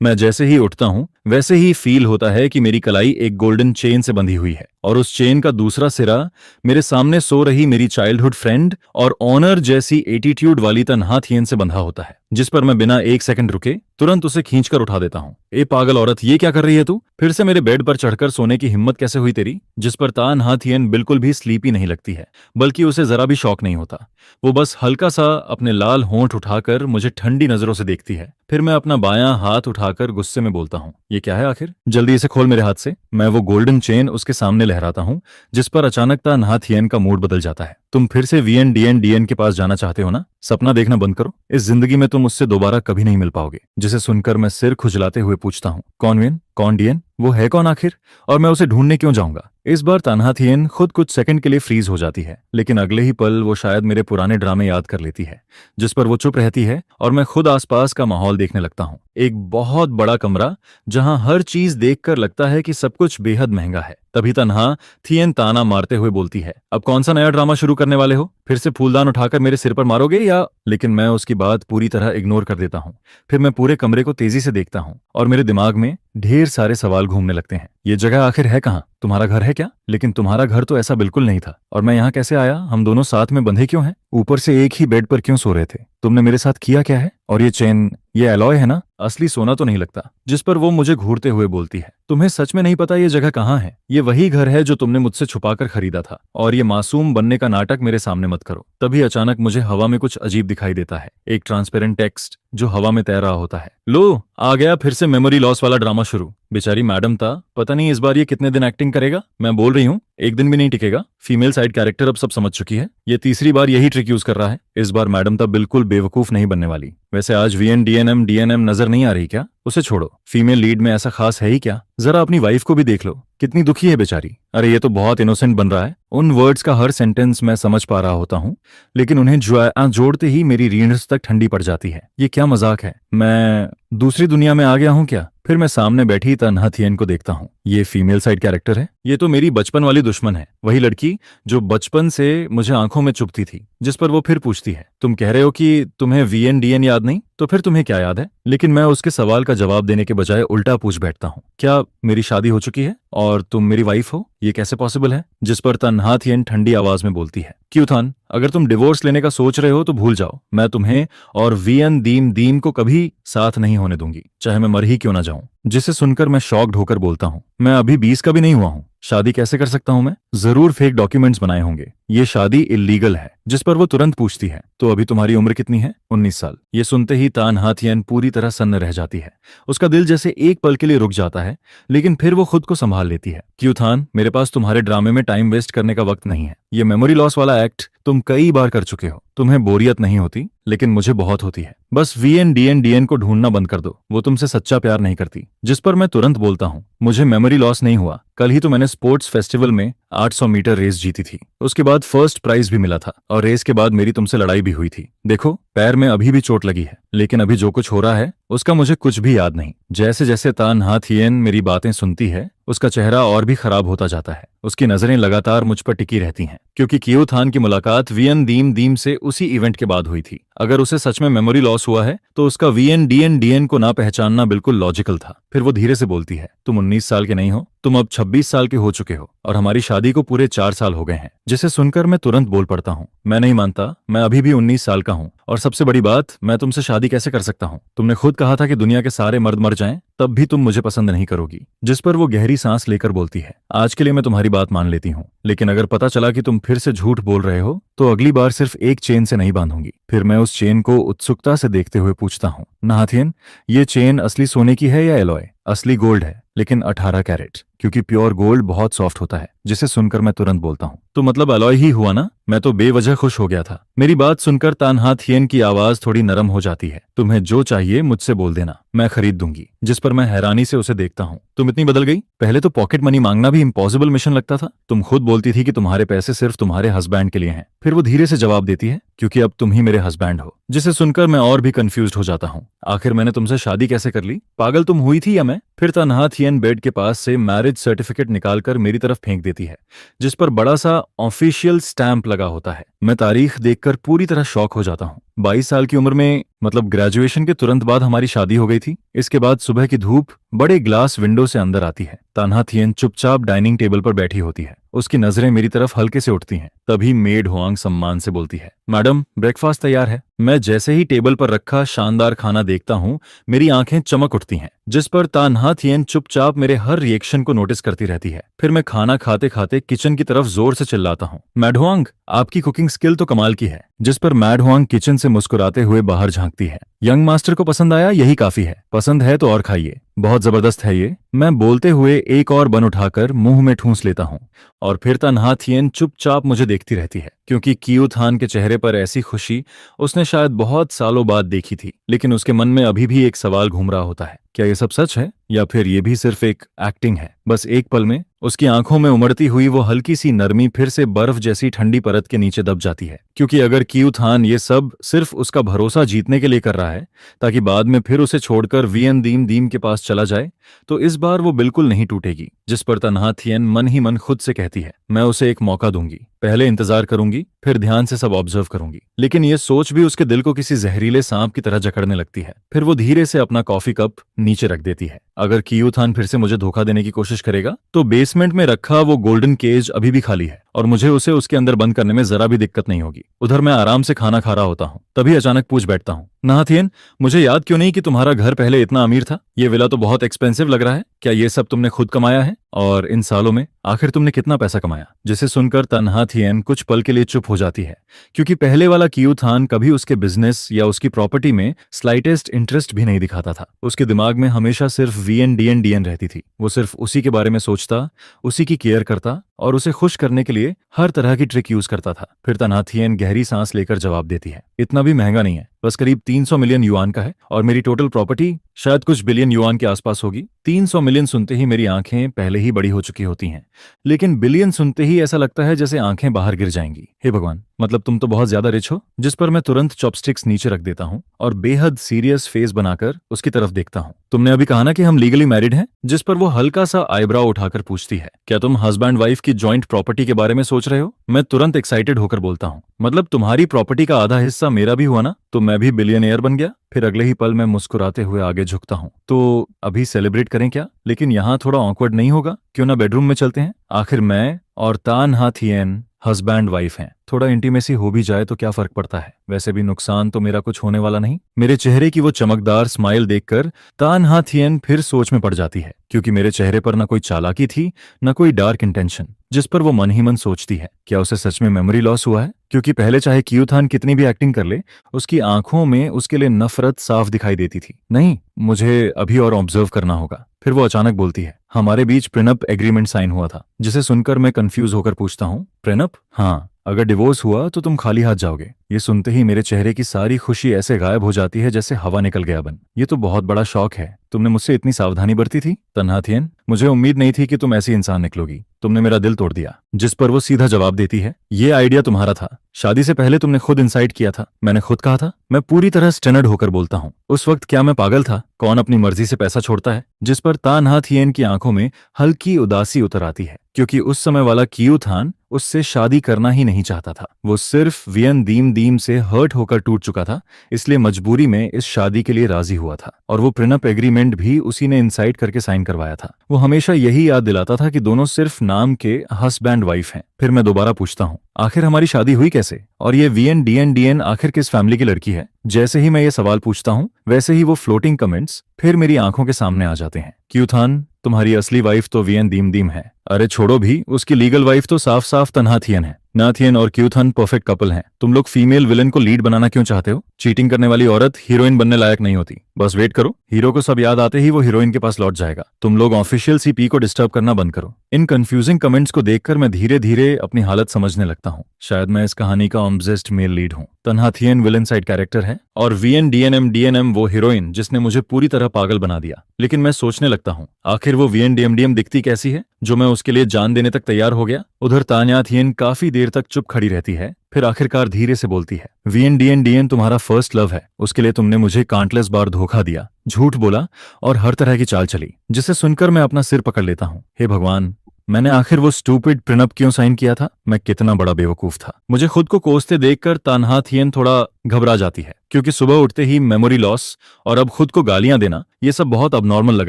मैं जैसे ही उठता हूँ वैसे ही फील होता है कि मेरी कलाई एक गोल्डन चेन से बंधी हुई है और उस चेन का दूसरा सिरा मेरे सामने सो रही मेरी चाइल्डहुड फ्रेंड और ऑनर जैसी एटीट्यूड वाली तन्हा थियन से बंधा होता है, जिस पर मैं बिना एक सेकंड रुके तुरंत उसे खींचकर उठा देता हूँ। ए पागल औरत, ये क्या कर रही है तू? फिर से मेरे बेड पर चढ़कर सोने की हिम्मत कैसे हुई तेरी? जिस पर तन्हा थियन बिल्कुल भी स्लीपी नहीं लगती है, बल्कि उसे जरा भी शौक नहीं होता। वो बस हल्का सा अपने लाल होंठ उठाकर मुझे ठंडी नजरों से देखती है। फिर मैं अपना बायां हाथ उठाकर गुस्से में बोलता हूँ, ये क्या है आखिर? जल्दी इसे खोल मेरे हाथ से। मैं वो गोल्डन चेन उसके सामने लहराता हूँ, जिस पर अचानक तन्हा थियन का मूड बदल जाता है। तुम फिर से वीएन डीएन के पास जाना चाहते हो ना? सपना देखना बंद करो। इस जिंदगी में तुम उससे दोबारा कभी नहीं मिल पाओगे। जिसे सुनकर मैं सिर खुजलाते हुए पूछता हूँ, कौन वीएन, कौन डीएन? वो है कौन आखिर? और मैं उसे ढूंढने क्यों जाऊंगा? इस बार तन्हा थियन खुद कुछ सेकंड के लिए फ्रीज हो जाती है, लेकिन अगले ही पल वो शायद मेरे पुराने ड्रामे याद कर लेती है, जिस पर वो चुप रहती है और मैं खुद आसपास का माहौल देखने लगता हूँ। एक बहुत बड़ा कमरा जहां हर चीज देखकर लगता है कि सब कुछ बेहद महंगा है। तभी तन्हा थियन ताना मारते हुए बोलती है, अब कौन सा नया ड्रामा शुरू करने वाले हो? फिर से फूलदान उठाकर मेरे सिर पर मारोगे या? लेकिन मैं उसकी बात पूरी तरह इग्नोर कर देता हूँ। फिर मैं पूरे कमरे को तेजी से देखता हूँ और मेरे दिमाग में ढेर सारे सवाल घूमने लगते हैं। ये जगह आखिर है कहाँ? तुम्हारा घर है क्या? लेकिन तुम्हारा घर तो ऐसा बिल्कुल नहीं था। और मैं यहाँ कैसे आया? हम दोनों साथ में बंधे क्यों हैं? ऊपर से एक ही बेड पर क्यों सो रहे थे? तुमने मेरे साथ किया क्या है? और ये चेन, ये एलॉय है ना? असली सोना तो नहीं लगता। जिस पर वो मुझे घूरते हुए बोलती है, तुम्हें सच में नहीं पता ये जगह कहाँ है? ये वही घर है जो तुमने मुझसे छुपाकर खरीदा था। और ये मासूम बनने का नाटक मेरे सामने मत करो। तभी अचानक मुझे हवा में कुछ अजीब दिखाई देता है, एक ट्रांसपेरेंट टेक्स्ट जो हवा में तैर रहा होता है। लो, आ गया फिर से मेमोरी लॉस वाला ड्रामा शुरू। बेचारी मैडम था, पता नहीं इस बार ये कितने दिन एक्टिंग करेगा। मैं बोल रही हूँ, एक दिन भी नहीं टिकेगा। फीमेल साइड कैरेक्टर अब सब समझ चुकी है। ये तीसरी बार यही ट्रिक यूज कर रहा है। इस बार मैडम तब बिल्कुल बेवकूफ नहीं बनने वाली। वैसे आज वीएन डीएनएम नजर नहीं आ रही क्या? उसे छोड़ो, फीमेल लीड में ऐसा खास है ही क्या? जरा अपनी वाइफ को भी देख लो, कितनी दुखी है बेचारी। अरे ये तो बहुत इनोसेंट बन रहा है। उन वर्ड्स का हर सेंटेंस मैं समझ पा रहा होता हूँ, लेकिन उन्हें जोड़ते ही मेरी रीढ़ तक ठंडी पड़ जाती है। ये क्या मजाक है? मैं दूसरी दुनिया में आ गया हूँ क्या? फिर मैं सामने बैठी तन्हा थियन को देखता हूँ। ये फीमेल साइड कैरेक्टर है। ये तो मेरी बचपन वाली दुश्मन है, वही लड़की जो बचपन से मुझे आंखों में चुभती थी। जिस पर वो फिर पूछती है, तुम कह रहे हो कि तुम्हें वीएन डीएन याद नहीं? तो फिर तुम्हें क्या याद है? लेकिन मैं उसके सवाल का जवाब देने के बजाय उल्टा पूछ बैठता हूँ, क्या मेरी शादी हो चुकी है और तुम मेरी वाइफ हो? ये कैसे पॉसिबल है? जिस पर तन्हा थियन ठंडी आवाज में बोलती है, क्यों थान, अगर तुम डिवोर्स लेने का सोच रहे हो तो भूल जाओ। मैं तुम्हें और वीएन दीम दीम को कभी साथ नहीं होने दूंगी, चाहे मैं मर ही क्यों ना जाऊं। जिसे सुनकर मैं शॉक्ड होकर बोलता हूँ, मैं अभी 20 का भी नहीं हुआ हूँ, शादी कैसे कर सकता हूँ मैं? जरूर फेक डॉक्यूमेंट्स बनाए होंगे, ये शादी इल्लीगल है। जिस पर वो तुरंत पूछती है, तो अभी तुम्हारी उम्र कितनी है? 19 साल। ये सुनते ही तन्हा थियन पूरी तरह सन्न रह जाती है। उसका दिल जैसे एक पल के लिए रुक जाता है, लेकिन फिर वो खुद को संभाल लेती है। क्यों थान, मेरे पास तुम्हारे ड्रामे में टाइम वेस्ट करने का वक्त नहीं है। ये मेमोरी लॉस वाला एक्ट तुम कई बार कर चुके हो। तुम्हें बोरियत नहीं होती, लेकिन मुझे बहुत होती है। बस वीएन डीएन को ढूंढना बंद कर दो, वो तुमसे सच्चा प्यार नहीं करती। जिस पर मैं तुरंत बोलता हूँ, मुझे मेमोरी लॉस नहीं हुआ। कल ही तो मैंने स्पोर्ट्स फेस्टिवल में 800 मीटर रेस जीती थी। उसके बाद फर्स्ट प्राइज भी मिला था और रेस के बाद मेरी तुमसे लड़ाई भी हुई थी। देखो, पैर में अभी भी चोट लगी है, लेकिन अभी जो कुछ हो रहा है उसका मुझे कुछ भी याद नहीं। जैसे जैसे तन्हा थियन मेरी बातें सुनती है, उसका चेहरा और भी खराब होता जाता है। उसकी नजरें लगातार मुझ पर टिकी रहती हैं, क्योंकि कियो थान की मुलाकात वीएन दीम दीम से उसी इवेंट के बाद हुई थी। अगर उसे सच में मेमोरी लॉस हुआ है तो उसका वीएन डीएन को ना पहचानना बिल्कुल लॉजिकल था। फिर वो धीरे से बोलती है, तुम 19 साल के नहीं हो, तुम अब 26 साल के हो चुके हो और हमारी शादी को पूरे 4 साल हो गए हैं। जिसे सुनकर मैं तुरंत बोल पड़ता हूँ, मैं नहीं मानता, मैं अभी भी 19 साल का हूँ। और सबसे बड़ी बात, मैं तुमसे शादी कैसे कर सकता हूँ? तुमने खुद कहा था कि दुनिया के सारे मर्द मर जाएं, तब भी तुम मुझे पसंद नहीं करोगी। जिस पर वो गहरी सांस लेकर बोलती है, आज के लिए मैं तुम्हारी बात मान लेती हूँ, लेकिन अगर पता चला कि तुम फिर से झूठ बोल रहे हो तो अगली बार सिर्फ एक चेन से नहीं बांधूंगी। फिर मैं उस चेन को उत्सुकता से देखते हुए पूछता हूँ, नाथियन, ये चेन असली सोने की है या एलॉय? असली गोल्ड है, लेकिन 18 कैरेट, क्योंकि प्योर गोल्ड बहुत सॉफ्ट होता है। जिसे सुनकर मैं तुरंत बोलता हूँ, तो मतलब अलॉय ही हुआ ना? मैं तो बेवजह खुश हो गया था। मेरी बात सुनकर तन्हा थियन की आवाज थोड़ी नरम हो जाती है। तुम्हें जो चाहिए मुझसे बोल देना, मैं खरीद दूंगी। जिस पर मैं हैरानी से उसे देखता हूँ, तुम इतनी बदल गई? पहले तो पॉकेट मनी मांगना भी इम्पॉसिबल मिशन लगता था। तुम खुद बोलती थी कि तुम्हारे पैसे सिर्फ तुम्हारे हस्बैंड के लिए हैं। फिर वो धीरे से जवाब देती है, क्योंकि अब तुम ही मेरे हस्बैंड हो। जिसे सुनकर मैं और भी कंफ्यूज हो जाता हूँ। आखिर मैंने तुमसे शादी कैसे कर ली? पागल तुम हुई थी या मैं? फिर तन्हा थियन बेड के पास से मैरिज सर्टिफिकेट निकालकर मेरी तरफ फेंक देती है, जिस पर बड़ा सा ऑफिशियल स्टैंप लगा लगा होता है। मैं तारीख देखकर पूरी तरह शॉक हो जाता हूँ। 22 साल की उम्र में, मतलब ग्रेजुएशन के तुरंत बाद हमारी शादी हो गई थी। इसके बाद सुबह की धूप बड़े ग्लास विंडो से अंदर आती है। तान्हा थियन चुपचाप डाइनिंग टेबल पर बैठी होती है। उसकी नजरें मेरी तरफ हल्के से उठती हैं। तभी मेड हुआंग सम्मान से बोलती है, मैडम ब्रेकफास्ट तैयार है। मैं जैसे ही टेबल पर रखा शानदार खाना देखता हूँ, मेरी आंखें चमक उठती हैं, जिस पर तान्हा थियन चुपचाप मेरे हर रिएक्शन को नोटिस करती रहती है। फिर मैं खाना खाते खाते किचन की तरफ जोर से चिल्लाता हूँ, मैड हुआंग, आपकी कुकिंग स्किल तो कमाल की है। जिस पर मैड हुआंग किचन से मुस्कुराते हुए बाहर झांकती है। यंग मास्टर को पसंद आया, यही काफी है। पसंद है तो और खाइए, बहुत जबरदस्त है ये। मैं बोलते हुए एक और बन उठाकर मुंह में ठूंस लेता हूँ और फिर तान्हा थियन चुपचाप मुझे देखती रहती है, क्योंकि कियू थान के चेहरे पर ऐसी खुशी उसने शायद बहुत सालों बाद देखी थी। लेकिन उसके मन में अभी भी एक सवाल घूम रहा होता है, क्या ये सब सच है या फिर ये भी सिर्फ एक एक्टिंग है। बस एक पल में उसकी आंखों में उमड़ती हुई वो हल्की सी नरमी फिर से बर्फ जैसी ठंडी परत के नीचे दब जाती है। क्योंकि अगर कियू थान ये सब सिर्फ उसका भरोसा जीतने के लिए कर रहा है, ताकि बाद में फिर उसे छोड़कर वियन दीम दीम के पास चला जाए, तो इस बार वो बिल्कुल नहीं टूटेगी। जिस पर तान्हा थियन मन ही मन खुद से कहती है, मैं उसे एक मौका दूंगी, पहले इंतजार करूंगी, फिर ध्यान से सब ऑब्जर्व करूंगी। लेकिन ये सोच भी उसके दिल को किसी जहरीले सांप की तरह जकड़ने लगती है। फिर वो धीरे से अपना कॉफी कप नीचे रख देती है। अगर कियू थान फिर से मुझे धोखा देने की कोशिश करेगा, तो बेसमेंट में रखा वो गोल्डन केज अभी भी खाली है और मुझे उसे उसके अंदर बंद करने में जरा भी दिक्कत नहीं होगी। उधर मैं आराम से खाना खा रहा होता हूँ, तभी अचानक पूछ बैठता हूँ, नाहा थियन, मुझे याद क्यों नहीं कि तुम्हारा घर पहले इतना अमीर था। ये विला तो बहुत एक्सपेंसिव लग रहा है। क्या ये सब तुमने खुद कमाया है? और इन सालों में आखिर तुमने कितना पैसा कमाया? जिसे सुनकर तान्हा थियन कुछ पल के लिए चुप हो जाती है, क्योंकि पहले वाला कियू थान कभी उसके बिजनेस या उसकी प्रॉपर्टी में स्लाइटेस्ट इंटरेस्ट भी नहीं दिखाता था। उसके दिमाग में हमेशा सिर्फ वीएन डीएन डीएन रहती थी। वो सिर्फ उसी के बारे में सोचता, उसी की केयर करता और उसे खुश करने के लिए हर तरह की ट्रिक यूज करता था। फिर तान्हा थियन गहरी सांस लेकर जवाब देती है, इतना भी महंगा नहीं है, बस करीब 300 मिलियन युआन का है और मेरी टोटल प्रॉपर्टी शायद कुछ बिलियन युआन के आसपास होगी। 300 मिलियन सुनते ही मेरी आंखें पहले ही बड़ी हो चुकी होती हैं, लेकिन बिलियन सुनते ही ऐसा लगता है जैसे आंखें बाहर गिर जाएंगी। हे भगवान, मतलब तुम तो बहुत ज्यादा रिच हो। जिस पर मैं तुरंत चॉपस्टिक्स नीचे रख देता हूँ और बेहद सीरियस फेस बनाकर उसकी तरफ देखता हूँ। तुमने अभी कहा ना कि हम लीगली मैरिड हैं? जिस पर वो हल्का सा आईब्राउ उठाकर पूछती है, क्या तुम हस्बैंड वाइफ की जॉइंट प्रॉपर्टी के बारे में सोच रहे हो? मैं तुरंत एक्साइटेड होकर बोलता हूँ, मतलब तुम्हारी प्रॉपर्टी का आधा हिस्सा मेरा भी हुआ ना, तो मैं भी बिलियनियर बन गया। फिर अगले ही पल मैं मुस्कुराते हुए आगे झुकता हूँ, तो अभी सेलिब्रेट करें क्या? लेकिन यहाँ थोड़ा ऑकवर्ड नहीं होगा? क्यों ना बेडरूम में चलते हैं? आखिर मैं और तान्हा थियन हस्बैंड वाइफ हैं। थोड़ा इंटीमेसी हो भी जाए तो क्या फर्क पड़ता है? वैसे भी नुकसान तो मेरा कुछ होने वाला नहीं। मेरे चेहरे की वो चमकदार स्माइल देखकर तान्हा थियन फिर सोच में पड़ जाती है, क्योंकि मेरे चेहरे पर न कोई चालाकी थी, न कोई डार्क इंटेंशन। जिस पर वो मन ही मन सोचती है, क्या उसे सच में मेमोरी लॉस हुआ है? क्योंकि पहले चाहे कियू थान कितनी भी एक्टिंग कर ले, उसकी आंखों में उसके लिए नफरत साफ दिखाई देती थी। नहीं, मुझे अभी और ऑब्जर्व करना होगा। फिर वो अचानक बोलती है, हमारे बीच प्रेनअप एग्रीमेंट साइन हुआ था। जिसे सुनकर मैं कंफ्यूज होकर पूछता हूँ, प्रेनअप? हाँ, अगर डिवोर्स हुआ तो तुम खाली हाथ जाओगे। ये सुनते ही मेरे चेहरे की सारी खुशी ऐसे गायब हो जाती है जैसे हवा निकल गया बन। ये तो बहुत बड़ा शौक है। तुमने मुझसे इतनी सावधानी बरती थी? तान्हा थियन, मुझे उम्मीद नहीं थी कि तुम ऐसी इंसान निकलोगी। तुमने मेरा दिल तोड़ दिया। जिस पर वो सीधा जवाब देती है, ये आइडिया तुम्हारा था। शादी से पहले तुमने खुद इंसाइट किया था। मैंने खुद कहा था। मैं पूरी तरह स्टनर्ड होकर बोलता हूँ, उस वक्त क्या मैं पागल था? कौन अपनी मर्जी से पैसा छोड़ता है? जिस पर तान्हा थियन की आंखों में हल्की उदासी उतर आती है, क्योंकि उस समय वाला कियू थान उससे शादी करना ही नहीं चाहता था। वो सिर्फ वियन दीम दीम से हर्ट होकर टूट चुका था, इसलिए मजबूरी में इस शादी के लिए राजी हुआ था। और वो प्रेनअप एग्रीमेंट भी उसी ने इंसाइट करके साइन करवाया था। वो हमेशा यही याद दिलाता था कि दोनों सिर्फ नाम के हस्बैंड वाइफ हैं। फिर मैं दोबारा पूछता हूँ, आखिर हमारी शादी हुई कैसे? और ये वीएन डीएन डीएन आखिर किस फैमिली की लड़की है? जैसे ही मैं ये सवाल पूछता हूँ, वैसे ही वो फ्लोटिंग कमेंट्स फिर मेरी आंखों के सामने आ जाते हैं। कियू थान, तुम्हारी असली वाइफ तो वियन दीम दीम है। अरे छोड़ो भी, उसकी लीगल वाइफ तो साफ साफ तान्हा थियन है। ना थियन और कियू थान परफेक्ट कपल हैं। तुम लोग फीमेल विलन को लीड बनाना क्यों चाहते हो? चीटिंग करने वाली औरत हीरोइन बनने लायक नहीं होती। बस वेट करो, हीरो को सब याद आते ही वो हीरोइन के पास लौट जाएगा। तुम लोग ऑफिशियल सीपी को डिस्टर्ब करना बंद करो। इन कंफ्यूजिंग कमेंट्स को देखकर मैं धीरे धीरे अपनी हालत समझने लगता हूँ। शायद मैं इस कहानी का ऑब्सेस्ड मेल लीड हूँ। तान्हा थियन विलन साइड कैरेक्टर है और वीएन डीएनएम वो हीरोइन जिसने मुझे पूरी तरह पागल बना दिया। लेकिन मैं सोचने लगता हूँ, आखिर वो वीएन डीएम दिखती कैसी है जो मैं उसके लिए जान देने तक तैयार हो गया? उधर तान्हा थियन काफी देर तक चुप खड़ी रहती है, फिर आखिरकार धीरे से बोलती है, वीएन डीएन तुम्हारा फर्स्ट लव है। उसके लिए तुमने मुझे काउंटलेस बार धोखा दिया, झूठ बोला और हर तरह की चाल चली। जिसे सुनकर मैं अपना सिर पकड़ लेता हूँ। हे भगवान, मैंने आखिर वो स्टूपिड प्रिनअप क्यों साइन किया था? मैं कितना बड़ा बेवकूफ था। मुझे खुद को कोसते देखकर तान्हा थियन थोड़ा घबरा जाती है, क्योंकि सुबह उठते ही मेमोरी लॉस और अब खुद को गालियां देना, ये सब बहुत अबनॉर्मल लग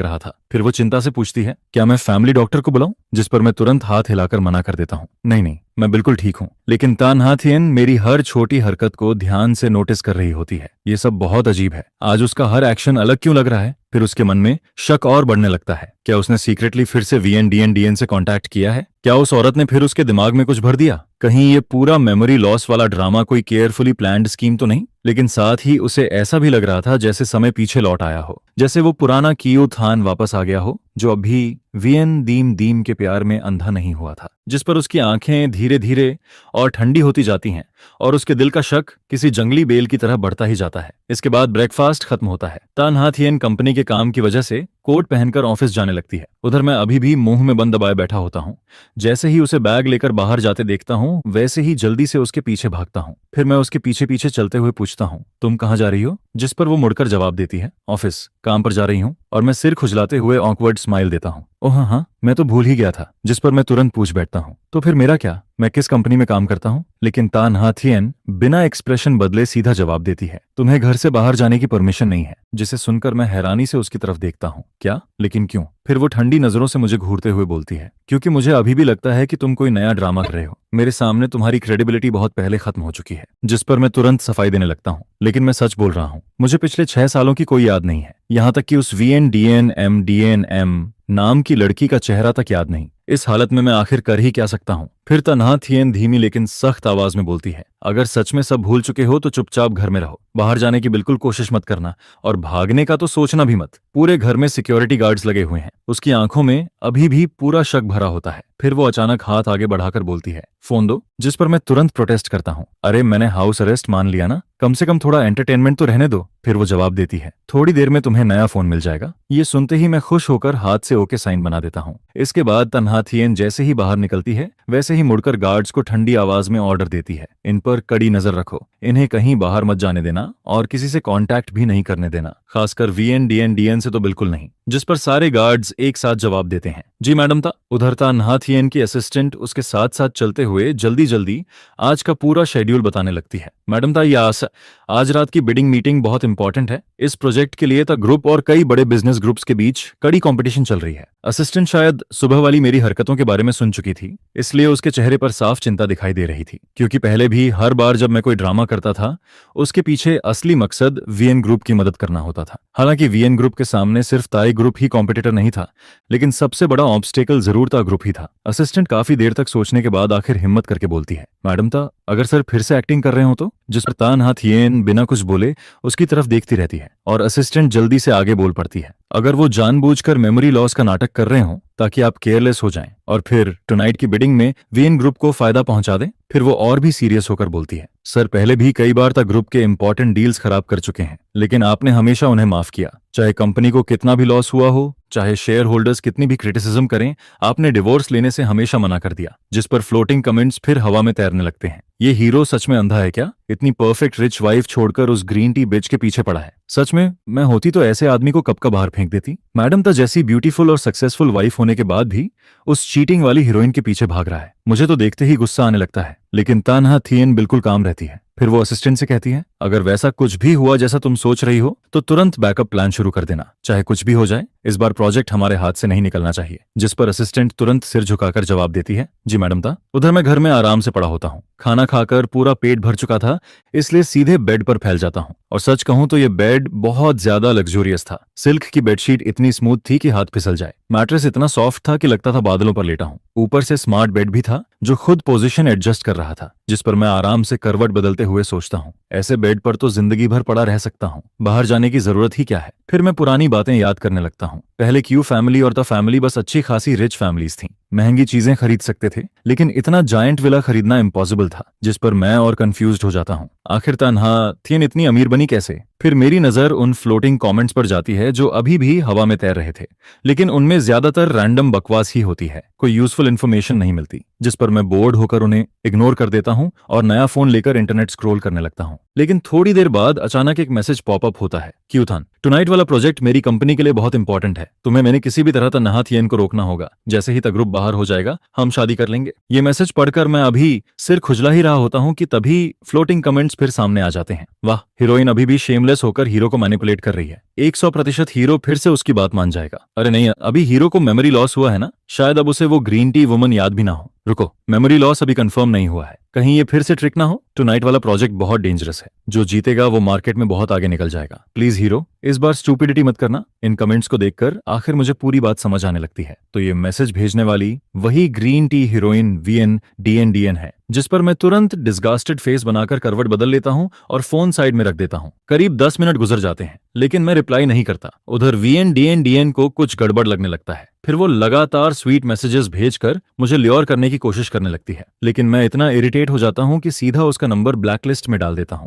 रहा था। फिर वो चिंता से पूछती है, क्या मैं फैमिली डॉक्टर को बुलाऊं? जिस पर मैं तुरंत हाथ हिलाकर मना कर देता हूँ, नहीं नहीं, मैं बिल्कुल ठीक हूँ। लेकिन तान्हा थियन मेरी हर छोटी हरकत को ध्यान से नोटिस कर रही होती है। ये सब बहुत अजीब है। आज उसका हर एक्शन अलग क्यों लग रहा है? फिर उसके मन में शक और बढ़ने लगता है। क्या उसने सीक्रेटली फिर से VNDN से कांटेक्ट किया है? क्या उस औरत ने फिर उसके दिमाग में कुछ भर दिया? कहीं ये पूरा मेमोरी लॉस वाला ड्रामा कोई केयरफुली प्लान्ड स्कीम तो नहीं? लेकिन साथ ही उसे ऐसा भी लग रहा था जैसे समय पीछे लौट आया हो, जैसे वो पुराना कियो थान वापस आ गया हो, जो अभी वियन दीम दीम के प्यार में अंधा नहीं हुआ था, जिस पर उसकी आंखें धीरे धीरे और ठंडी होती जाती हैं और उसके दिल का शक किसी जंगली बेल की तरह बढ़ता ही जाता है। इसके बाद ब्रेकफास्ट खत्म होता है। तान्हा थियन कंपनी के काम की वजह से कोट पहनकर ऑफिस जाने लगती है। उधर मैं अभी भी मुंह में बंद दबाए बैठा होता हूँ। जैसे ही उसे बैग लेकर बाहर जाते देखता हूँ, वैसे ही जल्दी से उसके पीछे भागता हूँ। फिर मैं उसके पीछे पीछे चलते हुए पूछता हूँ, तुम कहाँ जा रही हो? जिस पर वो मुड़कर जवाब देती है, ऑफिस, काम पर जा रही हूँ। और मैं सिर खुजलाते हुए ऑकवर्ड स्माइल देता हूँ। ओह हाँ, मैं तो भूल ही गया था। जिस पर मैं तुरंत पूछ बैठता हूँ, तो फिर मेरा क्या? मैं किस कंपनी में काम करता हूँ? लेकिन तान्हा थियन बिना एक्सप्रेशन बदले सीधा जवाब देती है, तुम्हें घर से बाहर जाने की परमिशन नहीं है। जिसे सुनकर मैं हैरानी से उसकी तरफ देखता हूँ। क्या? लेकिन क्यों? फिर वो ठंडी नजरों से मुझे घूरते हुए बोलती है, क्योंकि मुझे अभी भी लगता है कि तुम कोई नया ड्रामा कर रहे हो। मेरे सामने तुम्हारी क्रेडिबिलिटी बहुत पहले खत्म हो चुकी है। जिस पर मैं तुरंत सफाई देने लगता हूँ, लेकिन मैं सच बोल रहा हूँ। मुझे पिछले 6 सालों की कोई याद नहीं है, यहाँ तक कि उस VNDNM नाम की लड़की का चेहरा तक याद नहीं। इस हालत में मैं आखिर कर ही क्या सकता हूँ? फिर तान्हा थियन धीमी लेकिन सख्त आवाज में बोलती है, अगर सच में सब भूल चुके हो तो चुपचाप घर में रहो। बाहर जाने की बिल्कुल कोशिश मत करना, और भागने का तो सोचना भी मत। पूरे घर में सिक्योरिटी गार्ड्स लगे हुए हैं। उसकी आंखों में अभी भी पूरा शक भरा होता है। फिर वो अचानक हाथ आगे बढ़ाकर बोलती है, फोन दो। जिस पर मैं तुरंत प्रोटेस्ट करता हूँ, अरे मैंने हाउस अरेस्ट मान लिया ना, कम से कम थोड़ा एंटरटेनमेंट तो रहने दो। फिर वो जवाब देती है, थोड़ी देर में तुम्हें नया फोन मिल जाएगा। ये सुनते ही मैं खुश होकर हाथ से ओके साइन बना देता हूँ। इसके बाद तान्हा थियन जैसे ही बाहर निकलती है, वैसे ही मुड़कर गार्ड्स को ठंडी आवाज में ऑर्डर देती है, इन पर कड़ी नजर रखो, इन्हें कहीं बाहर मत जाने देना और किसी से कांटेक्ट भी नहीं करने देना, खासकर VNDN से तो बिल्कुल नहीं। जिस पर सारे गार्ड्स एक साथ जवाब देते हैं, जी मैडम ता। उधर तान्हा थियन की असिस्टेंट उसके साथ साथ चलते हुए जल्दी जल्दी आज का पूरा शेड्यूल बताने लगती है। मैडम ता, आज रात की बिडिंग मीटिंग बहुत इंपॉर्टेंट है। इस प्रोजेक्ट के लिए ता ग्रुप और कई बड़े बिजनेस ग्रुप्स के बीच कड़ी कंपटीशन चल रही है। असिस्टेंट शायद सुबह वाली मेरी हरकतों के बारे में सुन चुकी थी, इसलिए उसके चेहरे पर साफ चिंता दिखाई दे रही थी, क्योंकि पहले भी हर बार जब मैं कोई ड्रामा करता था, उसके पीछे असली मकसद VN ग्रुप की मदद करना होता था। हालांकि VN ग्रुप के सामने सिर्फ ताई ग्रुप ही कॉम्पिटिटर नहीं था, लेकिन सबसे बड़ा ऑब्स्टेकल जरूर ता ग्रुप ही था। असिस्टेंट काफी देर तक सोचने के बाद आखिर हिम्मत करके बोलती है, मैडम ता, अगर सर फिर से एक्टिंग कर रहे हो तो? जिस पर तान्हा थियन बिना कुछ बोले उसकी तरफ देखती रहती है और असिस्टेंट जल्दी से आगे बोल पड़ती है, अगर वो जानबूझकर मेमोरी लॉस का नाटक कर रहे हो ताकि आप केयरलेस हो जाएं और फिर टुनाइट की बिडिंग में VN ग्रुप को फायदा पहुंचा दें। फिर वो और भी सीरियस होकर बोलती है, सर पहले भी कई बार तक ग्रुप के इंपॉर्टेंट डील्स खराब कर चुके हैं, लेकिन आपने हमेशा उन्हें माफ किया। चाहे कंपनी को कितना भी लॉस हुआ हो, चाहे शेयर होल्डर्स कितनी भी क्रिटिसिज्म करें, आपने डिवोर्स लेने से हमेशा मना कर दिया। जिस पर फ्लोटिंग कमेंट्स फिर हवा में तैरने लगते हैं। ये हीरो सच में अंधा है क्या? इतनी परफेक्ट रिच वाइफ छोड़कर उस ग्रीन टी बिच के पीछे पड़ा है। सच में मैं होती तो ऐसे आदमी को कब का बाहर फेंक देती। मैडम तो जैसी ब्यूटीफुल और सक्सेसफुल वाइफ होने के बाद भी उस चीटिंग वाली हीरोइन के पीछे भाग रहा है। मुझे तो देखते ही गुस्सा आने लगता है, लेकिन तान्हा थियन बिल्कुल काम रहती है। फिर वो असिस्टेंट से कहती है, अगर वैसा कुछ भी हुआ जैसा तुम सोच रही हो तो तुरंत बैकअप प्लान शुरू कर देना, चाहे कुछ भी हो जाए। इस बार प्रोजेक्ट हमारे हाथ से नहीं निकलना चाहिए। जिस पर असिस्टेंट तुरंत सिर झुकाकर जवाब देती है, जी मैडम ता। उधर मैं घर में आराम से पड़ा होता हूँ। खाना खाकर पूरा पेट भर चुका था, इसलिए सीधे बेड पर फैल जाता हूँ। और सच कहूं तो ये बेड बहुत ज्यादा लग्जूरियस था। सिल्क की बेडशीट इतनी स्मूथ थी कि हाथ फिसल जाए। मैट्रेस इतना सॉफ्ट था कि लगता था बादलों पर लेटा हूं। ऊपर से स्मार्ट बेड भी था जो खुद पोजीशन एडजस्ट कर रहा था, जिस पर मैं आराम से करवट बदलते हुए सोचता हूँ, ऐसे बेड पर तो जिंदगी भर पड़ा रह सकता हूँ, बाहर जाने की जरूरत ही क्या है। फिर मैं पुरानी बातें याद करने लगता हूँ। पहले क्यू फैमिली और द फैमिली बस अच्छी खासी रिच फैमिलीज थी, महंगी चीजें खरीद सकते थे, लेकिन इतना जायंट विला खरीदना इम्पॉसिबल था। जिस पर मैं और कंफ्यूज्ड हो जाता हूँ, आखिर तान्हा थियन इतनी अमीर बनी कैसे। फिर मेरी नजर उन फ्लोटिंग कमेंट्स पर जाती है जो अभी भी हवा में तैर रहे थे, लेकिन उनमें ज्यादातर रैंडम बकवास ही होती है, कोई यूजफुल इन्फॉर्मेशन नहीं मिलती। जिस पर मैं बोर्ड होकर उन्हें इग्नोर कर देता हूँ और नया फोन लेकर इंटरनेट स्क्रॉल करने लगता हूँ। लेकिन थोड़ी देर बाद अचानक एक मैसेज पॉपअप होता है, क्यूथन, टुनाइट वाला प्रोजेक्ट मेरी कंपनी के लिए बहुत इंपॉर्टेंट है, तुम्हें मैंने किसी भी तरह तन्हा थियन को रोकना होगा। जैसे ही तग्रुप बाहर हो जाएगा हम शादी कर लेंगे। ये मैसेज पढ़कर मैं अभी सिर खुजला ही रहा होता हूँ कि तभी फ्लोटिंग कमेंट्स फिर सामने आ जाते हैं। वाह, हीरोइन अभी भी शेमलेस होकर हीरो को मैनिपुलेट कर रही है। 100% हीरो फिर से उसकी बात मान जाएगा। अरे नहीं, अभी हीरो को मेमोरी लॉस हुआ है ना, शायद अब उसे वो ग्रीन टी वुमन याद भी ना हो। रुको, मेमोरी लॉस अभी कंफर्म नहीं हुआ है, कहीं ये फिर से ट्रिक ना हो। टुनाइट वाला प्रोजेक्ट बहुत डेंजरस है, जो जीतेगा वो मार्केट में बहुत आगे निकल जाएगा। प्लीज हीरो, इस बार स्टूपिडिटी मत करना। इन कमेंट्स को देखकर आखिर मुझे पूरी बात समझ आने लगती है। तो ये मैसेज भेजने वाली वही ग्रीन टी हीरोइन VN है, जिस पर मैं तुरंत डिस्गास्टेड फेस बनाकर करवट बदल लेता हूं और फोन साइड में रख देता हूं। करीब 10 मिनट गुजर जाते हैं, लेकिन मैं रिप्लाई नहीं करता। उधर VN को कुछ गड़बड़ लगने लगता है। फिर वो लगातार स्वीट मैसेजेस भेजकर मुझे ल्योर करने की कोशिश करने लगती है, लेकिन मैं इतना इरिटेट हो जाता हूं कि सीधा उसका नंबर ब्लैकलिस्ट में डाल देता हूं,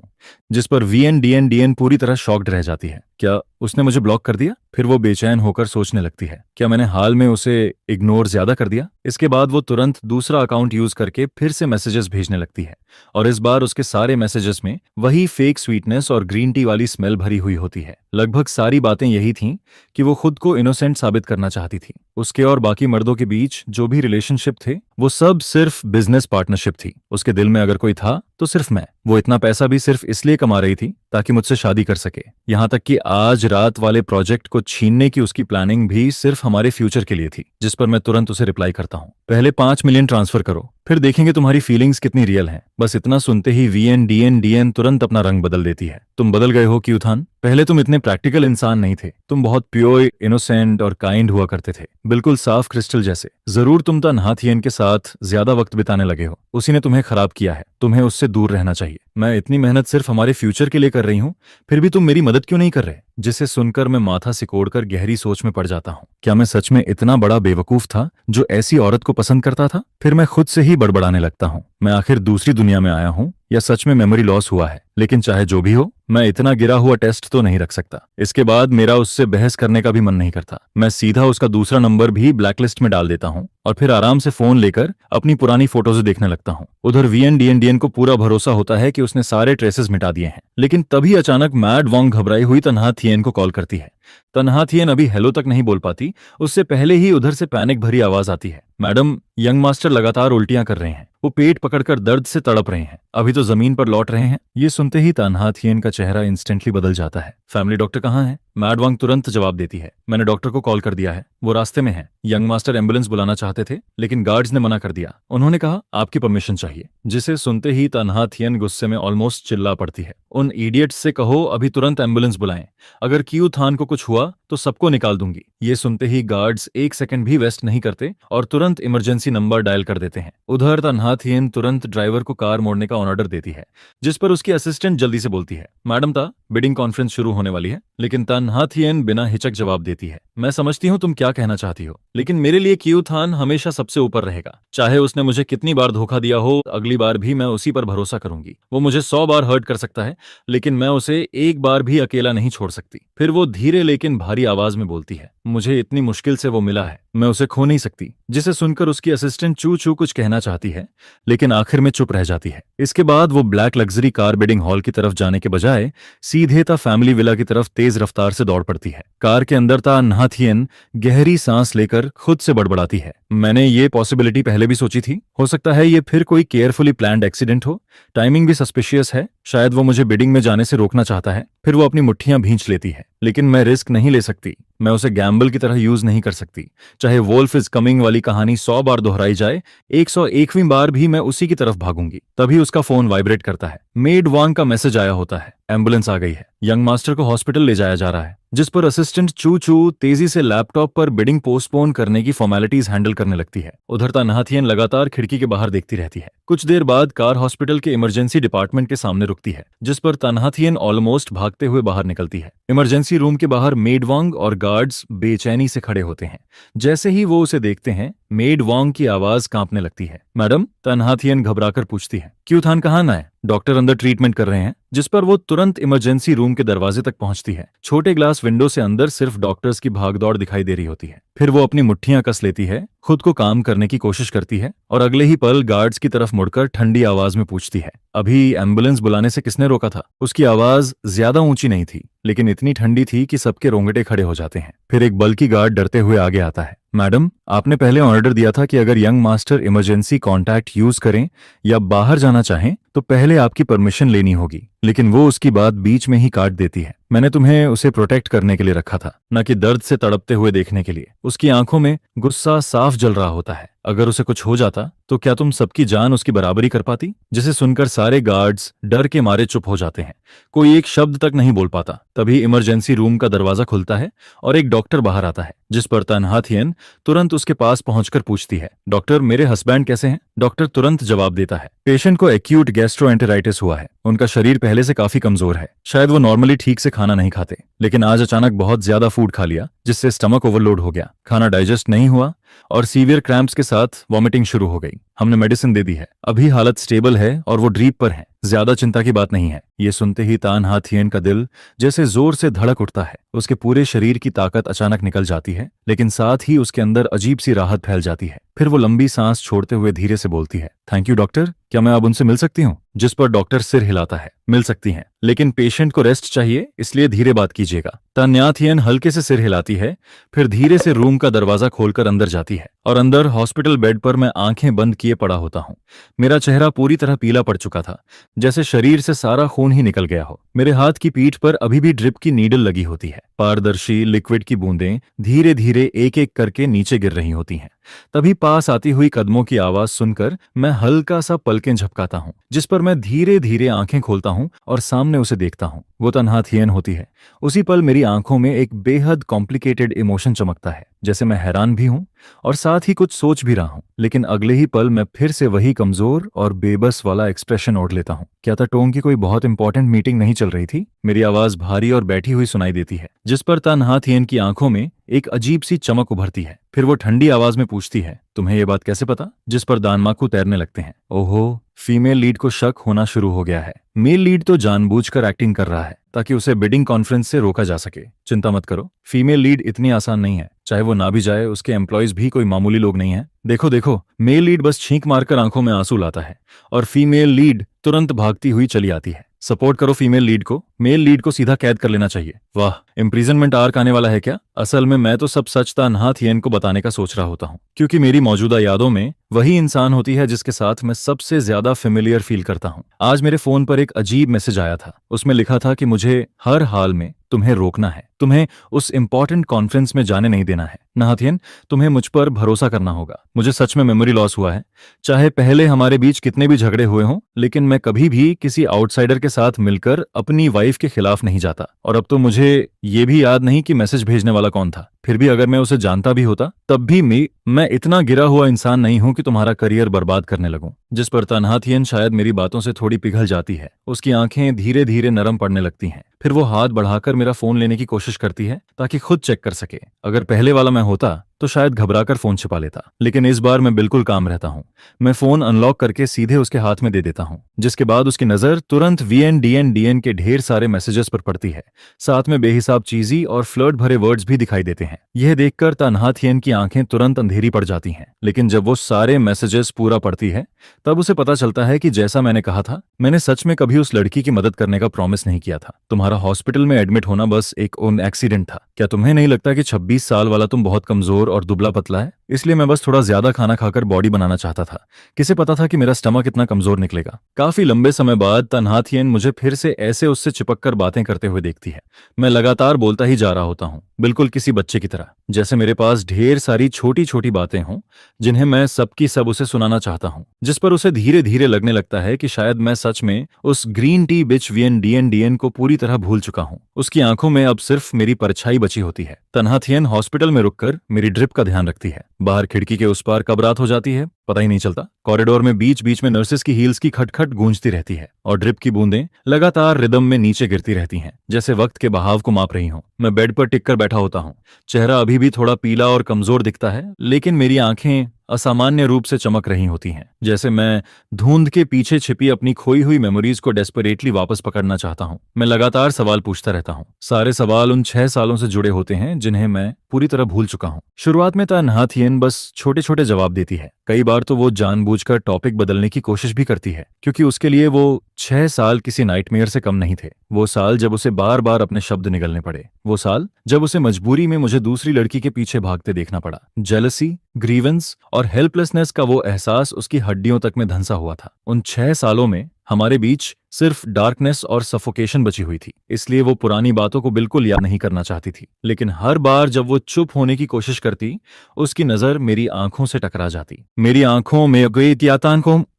जिस पर VN पूरी तरह शॉक्ड रह जाती है। क्या उसने मुझे ब्लॉक कर दिया? फिर वो बेचैन होकर सोचने लगती है, क्या मैंने हाल में उसे इग्नोर ज्यादा कर दिया? इसके बाद वो तुरंत दूसरा अकाउंट यूज करके फिर से मैसेजेस भेजने लगती है, और इस बार उसके सारे मैसेजेस में वही फेक स्वीटनेस और ग्रीन टी वाली स्मेल भरी हुई होती है। लगभग सारी बातें यही थीं कि वो खुद को इनोसेंट साबित करना चाहती थी। उसके और बाकी मर्दों के बीच जो भी रिलेशनशिप थे वो सब सिर्फ बिजनेस पार्टनरशिप थी। उसके दिल में अगर कोई था तो सिर्फ मैं। वो इतना पैसा भी सिर्फ इसलिए कमा रही थी ताकि मुझसे शादी कर सके। यहाँ तक कि आज रात वाले प्रोजेक्ट को छीनने की उसकी प्लानिंग भी सिर्फ हमारे फ्यूचर के लिए थी, जिस पर मैं तुरंत उसे रिप्लाई करता हूँ, पहले 5 मिलियन ट्रांसफर करो, फिर देखेंगे तुम्हारी फीलिंग्स कितनी रियल हैं। बस इतना सुनते ही VN तुरंत अपना रंग बदल देती है। तुम बदल गए हो क्यूथान, पहले तुम इतने प्रैक्टिकल इंसान नहीं थे। तुम बहुत प्योर, इनोसेंट और काइंड हुआ करते थे, बिल्कुल साफ क्रिस्टल जैसे। जरूर तुम तन्हा थियन के साथ ज्यादा वक्त बिताने लगे हो, उसी ने तुम्हें खराब किया है। तुम्हें उससे दूर रहना चाहिए। मैं इतनी मेहनत सिर्फ हमारे फ्यूचर के लिए कर रही हूँ, फिर भी तुम मेरी मदद क्यों नहीं कर रहे? जिसे सुनकर मैं माथा सिकोड़कर गहरी सोच में पड़ जाता हूँ। क्या मैं सच में इतना बड़ा बेवकूफ था जो ऐसी औरत को पसंद करता था? फिर मैं खुद से ही बड़बड़ाने लगता हूँ, मैं आखिर दूसरी दुनिया में आया हूँ या सच में मेमोरी लॉस हुआ है? लेकिन चाहे जो भी हो, मैं इतना गिरा हुआ टेस्ट तो नहीं रख सकता। इसके बाद मेरा उससे बहस करने का भी मन नहीं करता। मैं सीधा उसका दूसरा नंबर भी ब्लैकलिस्ट में डाल देता हूँ और फिर आराम से फोन लेकर अपनी पुरानी फोटोज देखने लगता हूँ। उधर VN को पूरा भरोसा होता है कि उसने सारे ट्रेसेस मिटा दिए हैं, लेकिन तभी अचानक मैड वॉन्ग घबराई हुई तन्हा थियन को कॉल करती है। तन्हा थियन अभी हेलो तक नहीं बोल पाती, उससे पहले ही उधर से पैनिक भरी आवाज आती है, मैडम, यंग मास्टर लगातार उल्टियां कर रहे हैं, वो पेट पकड़कर दर्द से तड़प रहे हैं, अभी तो जमीन पर लौट रहे हैं। ये सुनते ही तन्हा थियन का चेहरा इंस्टेंटली बदल जाता है। फैमिली डॉक्टर कहाँ है? मैड वॉन्ग तुरंत जवाब देती है, मैंने डॉक्टर को कॉल कर दिया है, वो रास्ते में है। यंग मास्टर एम्बुलेंस बुलाना चाहते थे, लेकिन गार्ड्स ने मना कर दिया। उन्होंने कहा आपकी परमिशन चाहिए। जिसे सुनते ही तन्हा थियन गुस्से में ऑलमोस्ट चिल्ला पड़ती है, उन इडियट्स से कहो अभी तुरंत एम्बुलेंस बुलाएं, अगर क्यू थान को कुछ हुआ तो सबको निकाल दूंगी। ये सुनते ही गार्ड्स 1 सेकंड भी वेस्ट नहीं करते और तुरंत इमरजेंसी नंबर डायल कर देते हैं। उधर तन्हा थियन तुरंत ड्राइवर को कार मोड़ने का ऑर्डर देती है, जिस पर उसकी असिस्टेंट जल्दी से बोलती है, मैडम ता बिडिंग कॉन्फ्रेंस शुरू होने वाली है। लेकिन तन्हा थियन बिना हिचक जवाब देती है, मैं समझती हूँ तुम क्या कहना चाहती हो, लेकिन मेरे लिए क्यू थान हमेशा सबसे ऊपर रहेगा। चाहे उसने मुझे कितनी बार धोखा दिया हो, अगली बार भी मैं उसी पर भरोसा करूंगी। वो मुझे 100 बार हर्ट कर सकता है, लेकिन मैं उसे एक बार भी अकेला नहीं छोड़ सकती। फिर वो धीरे लेकिन भारी आवाज में बोलती है, मुझे इतनी मुश्किल से वो मिला है, मैं उसे खो नहीं सकती। जिसे सुनकर उसकी असिस्टेंट चू चू कुछ कहना चाहती है, लेकिन आखिर में चुप रह जाती है। इसके बाद वो black luxury car wedding hall की तरफ जाने के बजाय सीधे ता फैमिली विला की तरफ तेज रफ्तार से दौड़ पड़ती है। कार के अंदर तन्हा थियन गहरी सांस लेकर खुद से बड़बड़ाती है, मैंने ये पॉसिबिलिटी पहले भी सोची थी, हो सकता है ये फिर कोई केयरफुली प्लान्ड एक्सीडेंट हो। टाइमिंग भी सस्पिशियस है, शायद वो मुझे बिडिंग में जाने से रोकना चाहता है। फिर वो अपनी मुट्ठियां भींच लेती है, लेकिन मैं रिस्क नहीं ले सकती, मैं उसे गैम्बल की तरह यूज नहीं कर सकती। चाहे वोल्फ इज कमिंग वाली कहानी 100 बार दोहराई जाए, 101वीं बार भी मैं उसी की तरफ भागूंगी। तभी उसका फोन वाइब्रेट करता है, मेड वांग का मैसेज आया होता है, एम्बुलेंस आ गई है, यंग मास्टर को हॉस्पिटल ले जाया जा रहा है। जिस पर असिस्टेंट चू चू तेजी से लैपटॉप पर बिडिंग पोस्टपोन करने की फॉर्मेलिटीज हैंडल करने लगती है। उधर तन्हा थियन लगातार खिड़की के बाहर देखती रहती है। कुछ देर बाद कार हॉस्पिटल के इमरजेंसी डिपार्टमेंट के सामने रुकती है, जिस पर तन्हा थियन ऑलमोस्ट भागते हुए बाहर निकलती है। इमरजेंसी रूम के बाहर मेड वांग और गार्ड्स बेचैनी से खड़े होते हैं। जैसे ही वो उसे देखते हैं, मेड वांग की आवाज कांपने लगती है, मैडम, तन्हा थियन घबराकर पूछती है, क्यू थान कहाँ ना है? डॉक्टर अंदर ट्रीटमेंट कर रहे हैं, जिस पर वो तुरंत इमरजेंसी रूम के दरवाजे तक पहुंचती है। छोटे ग्लास विंडो से अंदर सिर्फ डॉक्टर्स की भागदौड़ दिखाई दे रही होती है। फिर वो अपनी मुट्ठियां कस लेती है, खुद को काम करने की कोशिश करती है और अगले ही पल गार्ड्स की तरफ मुड़कर ठंडी आवाज में पूछती है, अभी एम्बुलेंस बुलाने से किसने रोका था? उसकी आवाज ज्यादा ऊंची नहीं थी, लेकिन इतनी ठंडी थी कि सबके रोंगटे खड़े हो जाते हैं। फिर एक बल्कि गार्ड डरते हुए आगे आता है। मैडम, आपने पहले ऑर्डर दिया था कि अगर young master emergency contact use करें या बाहर जाना चाहें तो पहले आपकी परमिशन लेनी होगी, लेकिन वो उसकी बात बीच में ही काट देती है। मैंने तुम्हें उसे प्रोटेक्ट करने के लिए रखा था, न कि दर्द से तड़पते हुए देखने के लिए। उसकी आंखों में गुस्सा साफ जल रहा होता है। अगर उसे कुछ हो जाता तो क्या तुम सबकी जान उसकी बराबरी कर पाती? जिसे सुनकर सारे गार्ड्स डर के मारे चुप हो जाते हैं। कोई एक शब्द तक नहीं बोल पाता। तभी इमरजेंसी रूम का दरवाजा खुलता है और एक डॉक्टर बाहर आता है, जिस पर तन्हा थियन तुरंत उसके पास पहुंचकर पूछती है, डॉक्टर, मेरे हस्बैंड कैसे हैं? डॉक्टर तुरंत जवाब देता है, पेशेंट को एक्यूट गैस्ट्रोएंटेराइटिस हुआ है। उनका शरीर पहले से काफी कमजोर है। शायद वो नॉर्मली ठीक से खाना नहीं खाते, लेकिन आज अचानक बहुत ज्यादा फूड खा लिया, जिससे स्टमक ओवरलोड हो गया। खाना डाइजेस्ट नहीं हुआ और सीवियर क्रैम्प्स के साथ वॉमिटिंग शुरू हो गई। हमने मेडिसिन दे दी है, अभी हालत स्टेबल है और वो ड्रीप पर है। ज्यादा चिंता की बात नहीं है। ये सुनते ही तन्हा थियन का दिल जैसे जोर से धड़क उठता है। उसके पूरे शरीर की ताकत अचानक निकल जाती है, लेकिन साथ ही उसके अंदर अजीब सी राहत फैल जाती है। फिर वो लंबी सांस छोड़ते हुए धीरे से बोलती है, थैंक यू डॉक्टर, क्या मैं अब उनसे मिल सकती हूँ? जिस पर डॉक्टर सिर हिलाता है, मिल सकती हैं, लेकिन पेशेंट को रेस्ट चाहिए, इसलिए धीरे बात कीजिएगा। तन्हा थियन हल्के से सिर हिलाती है, फिर धीरे से रूम का दरवाजा खोलकर अंदर जाती है और अंदर हॉस्पिटल बेड पर मैं आंखें बंद किए पड़ा होता हूँ। मेरा चेहरा पूरी तरह पीला पड़ चुका था, जैसे शरीर से सारा खून ही निकल गया हो। मेरे हाथ की पीठ पर अभी भी ड्रिप की नीडल लगी होती है। पारदर्शी लिक्विड की बूंदें धीरे धीरे एक एक करके नीचे गिर रही होती हैं। तभी पास आती हुई कदमों की आवाज सुनकर मैं हल्का सा पलकें झपकाता हूँ, जिस पर मैं धीरे धीरे आंखें खोलता हूँ और सामने उसे देखता हूँ। वो तन्हा थियन होती है। उसी पल मेरी आंखों में एक बेहद कॉम्प्लिकेटेड इमोशन चमकता है, जैसे मैं हैरान भी हूँ और साथ ही कुछ सोच भी रहा हूँ। लेकिन अगले ही पल मैं फिर से वही कमजोर और बेबस वाला एक्सप्रेशन ओढ़ लेता हूँ। क्या टोंग की कोई बहुत इंपॉर्टेंट मीटिंग नहीं चल रही थी? मेरी आवाज भारी और बैठी हुई सुनाई देती है, जिस पर तन्हा थियन की आंखों में एक अजीब सी चमक उभरती है। फिर वो ठंडी आवाज में पूछती है, तुम्हें ये बात कैसे पता? जिस पर दानमाकू तैरने लगते हैं। ओहो, फीमेल लीड को शक होना शुरू हो गया है। मेल लीड तो जानबूझकर एक्टिंग कर रहा है ताकि उसे बिडिंग कॉन्फ्रेंस से रोका जा सके। चिंता मत करो, फीमेल लीड इतनी आसान नहीं है। चाहे वो ना भी जाए, उसके एम्प्लॉयज भी कोई मामूली लोग नहीं है। देखो देखो, मेल लीड बस छींक मारकर आंखों में आंसू लाता है और फीमेल लीड तुरंत भागती हुई चली आती है। सपोर्ट करो फीमेल लीड को, मेल लीड को सीधा कैद कर लेना चाहिए। वाह, इम्प्रिजनमेंट आर्क आने वाला है क्या? असल में मैं तो सब सच तन्हा थियन को बताने का सोच रहा होता हूँ, क्योंकि मेरी मौजूदा यादों में वही इंसान होती है जिसके साथ मैं सबसे ज्यादा फेमिलियर फील करता हूँ। आज मेरे फोन पर एक अजीब मैसेज आया था। उसमें लिखा था कि मुझे हर हाल में तुम्हें रोकना है, तुम्हें उस इंपॉर्टेंट कॉन्फ्रेंस में जाने नहीं देना है। तन्हा थियन, तुम्हें मुझ पर भरोसा करना होगा। मुझे सच में मेमोरी लॉस हुआ है। चाहे पहले हमारे बीच कितने भी झगड़े हुए हों, लेकिन मैं कभी भी किसी आउटसाइडर के साथ मिलकर अपनी वाइफ के खिलाफ नहीं जाता। और अब तो मुझे ये भी याद नहीं कि मैसेज भेजने वाला कौन था। फिर भी अगर मैं उसे जानता भी होता, तब भी मैं इतना गिरा हुआ इंसान नहीं हूं कि तुम्हारा करियर बर्बाद करने लगूं। जिस पर तन्हा थियन शायद मेरी बातों से थोड़ी पिघल जाती है। उसकी आंखें धीरे धीरे नरम पड़ने लगती हैं। फिर वो हाथ बढ़ाकर मेरा फोन लेने की कोशिश करती है ताकि खुद चेक कर सके। अगर पहले वाला मैं होता तो शायद घबराकर फोन छिपा लेता, लेकिन इस बार मैं बिल्कुल काम रहता हूँ। मैं फोन अनलॉक करके सीधे उसके हाथ में दे देता हूँ, जिसके बाद उसकी नजर तुरंत VNDN के ढेर सारे मैसेजेस पर पड़ती है। साथ में बेहिसाब चीजी और फ्लर्ट भरे वर्ड्स भी दिखाई देते हैं। यह देखकर तन्हा थियन की आंखें तुरंत अंधेरी पड़ जाती हैं। लेकिन जब वो सारे मैसेजेस पूरा पढ़ती है, तब उसे पता चलता है कि जैसा मैंने कहा था, मैंने सच में कभी उस लड़की की मदद करने का प्रॉमिस नहीं किया था। तुम्हारा हॉस्पिटल में एडमिट होना बस एक एक्सीडेंट था। क्या तुम्हें नहीं लगता कि 26 साल वाला तुम बहुत कमजोर और दुबला पतला है? इसलिए मैं बस थोड़ा ज्यादा खाना खाकर बॉडी बनाना चाहता था। किसे पता था कि मेरा स्टमक इतना कमजोर निकलेगा। काफी लंबे समय बाद तन्हा थियन मुझे फिर से ऐसे उससे चिपककर बातें करते हुए देखती है। मैं लगातार बोलता ही जा रहा होता हूँ, बिल्कुल किसी बच्चे की तरह, जैसे मेरे पास ढेर सारी छोटी छोटी बातें हों जिन्हें मैं सबकी सब उसे सुनाना चाहता हूँ। जिस पर उसे धीरे धीरे लगने लगता है कि शायद मैं सच में उस ग्रीन टी बिच VNDN को पूरी तरह भूल चुका हूँ। उसकी आंखों में अब सिर्फ मेरी परछाई बची होती है। तन्हा थियन हॉस्पिटल में रुककर मेरी ड्रिप का ध्यान रखती है। बाहर खिड़की के उस पार कब रात हो जाती है पता ही नहीं चलता। कॉरिडोर में बीच बीच में नर्सेस की हील्स की खटखट गूंजती रहती है और ड्रिप की बूंदें लगातार रिदम में नीचे गिरती रहती हैं, जैसे वक्त के बहाव को माप रही हों। मैं बेड पर टिक कर बैठा होता हूँ। चेहरा अभी भी थोड़ा पीला और कमजोर दिखता है, लेकिन मेरी आंखें असामान्य रूप से चमक रही होती हैं, जैसे मैं धुंध के पीछे छिपी अपनी खोई हुई मेमोरीज को डेस्परेटली वापस पकड़ना चाहता हूं। मैं लगातार सवाल पूछता रहता हूं। सारे सवाल उन 6 सालों से जुड़े होते हैं जिन्हें मैं पूरी तरह भूल चुका हूं। शुरुआत में तन्हा थियन बस छोटे छोटे जवाब देती है। कई बार तो वो जानबूझकर टॉपिक बदलने की कोशिश भी करती है, क्योंकि उसके लिए वो 6 साल किसी नाइटमेयर से कम नहीं थे। वो साल जब उसे बार बार अपने शब्द निगलने पड़े, वो साल जब उसे मजबूरी में मुझे दूसरी लड़की के पीछे भागते देखना पड़ा। जेलसी, ग्रीवेंस और हेल्पलेसनेस का वो एहसास उसकी हड्डियों तक में धंसा हुआ था। उन 6 सालों में हमारे बीच सिर्फ डार्कनेस और सफोकेशन बची हुई थी, इसलिए वो पुरानी बातों को बिल्कुल याद नहीं करना चाहती थी। लेकिन हर बार जब वो चुप होने की कोशिश करती, उसकी नजर मेरी आंखों से टकरा जाती। मेरी आंखों में